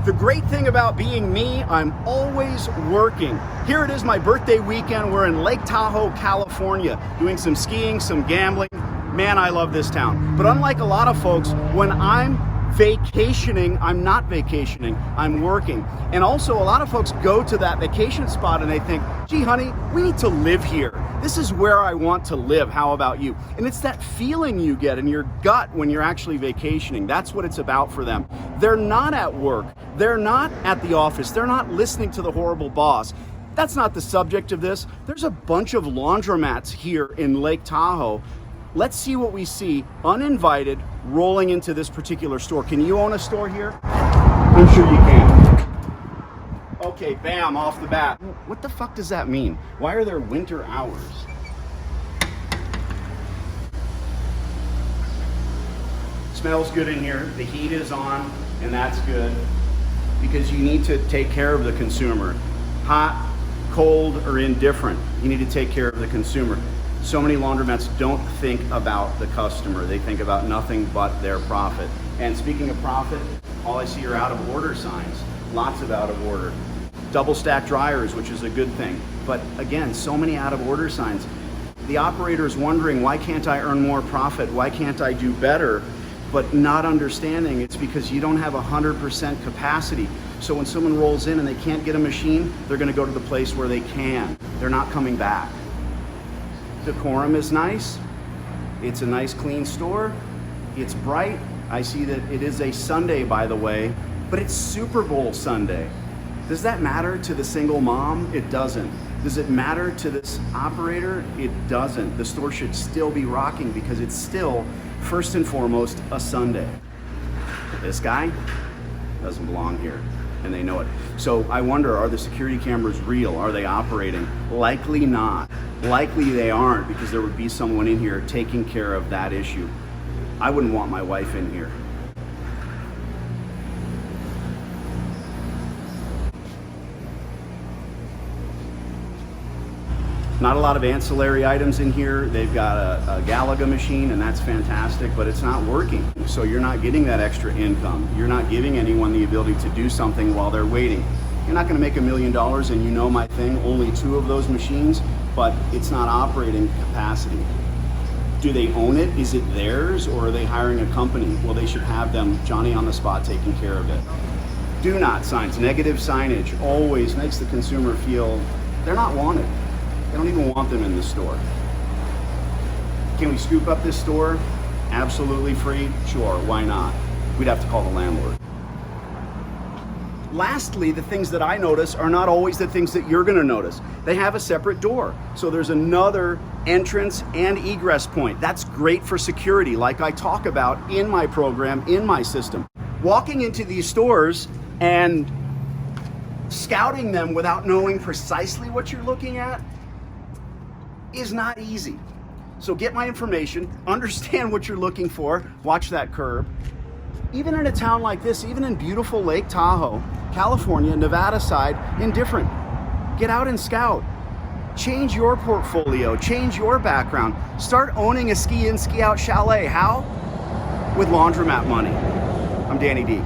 The great thing about being me, I'm always working. Here it is, my birthday weekend. We're in Lake Tahoe, California, doing some skiing, some gambling. Man, I love this town. But unlike a lot of folks, when I'm vacationing, I'm not vacationing, I'm working. And also, a lot of folks go to that vacation spot and they think, gee, honey, we need to live here. This is where I want to live. How about you? And it's that feeling you get in your gut when you're actually vacationing. That's what it's about for them. They're not at work. They're not at the office. They're not listening to the horrible boss. That's not the subject of this. There's a bunch of laundromats here in Lake Tahoe. Let's see what we see uninvited rolling into this particular store. Can you own a store here? I'm sure you can. Okay, bam, off the bat. What the fuck does that mean? Why are there winter hours? Smells good in here. The heat is on, and that's good because you need to take care of the consumer. Hot, cold, or indifferent, you need to take care of the consumer. So many laundromats don't think about the customer. They think about nothing but their profit. And speaking of profit, all I see are out of order signs. Lots of out of order. Double stack dryers, which is a good thing. But again, so many out of order signs. The operator is wondering, why can't I earn more profit? Why can't I do better? But not understanding it's because you don't have 100% capacity. So when someone rolls in and they can't get a machine, they're gonna go to the place where they can. They're not coming back. Decorum is nice. It's a nice clean store. It's bright. I see that it is a Sunday, by the way, but it's Super Bowl Sunday. Does that matter to the single mom? It doesn't. Does it matter to this operator? It doesn't. The store should still be rocking because it's still, first and foremost, a Sunday. This guy doesn't belong here, and they know it. So I wonder, are the security cameras real? Are they operating? Likely not. Likely they aren't, because there would be someone in here taking care of that issue. I wouldn't want my wife in here. Not a lot of ancillary items in here. They've got a Galaga machine, and that's fantastic, but it's not working. So you're not getting that extra income. You're not giving anyone the ability to do something while they're waiting. You're not gonna make $1 million, and you know my thing, only 2 of those machines, but it's not operating capacity. Do they own it? Is it theirs, or are they hiring a company? Well, they should have them Johnny on the spot taking care of it. Do not signs, negative signage always makes the consumer feel they're not wanted. They don't even want them in the store. Can we scoop up this store? Absolutely free? Sure, why not? We'd have to call the landlord. Lastly, the things that I notice are not always the things that you're gonna notice. They have a separate door. So there's another entrance and egress point. That's great for security, like I talk about in my program, in my system. Walking into these stores and scouting them without knowing precisely what you're looking at is not easy. So get my information, understand what you're looking for, watch that curb. Even in a town like this, even in beautiful Lake Tahoe, California, Nevada side, indifferent. Get out and scout. Change your portfolio, change your background. Start owning a ski in, ski out chalet. How? With laundromat money. I'm Danny D.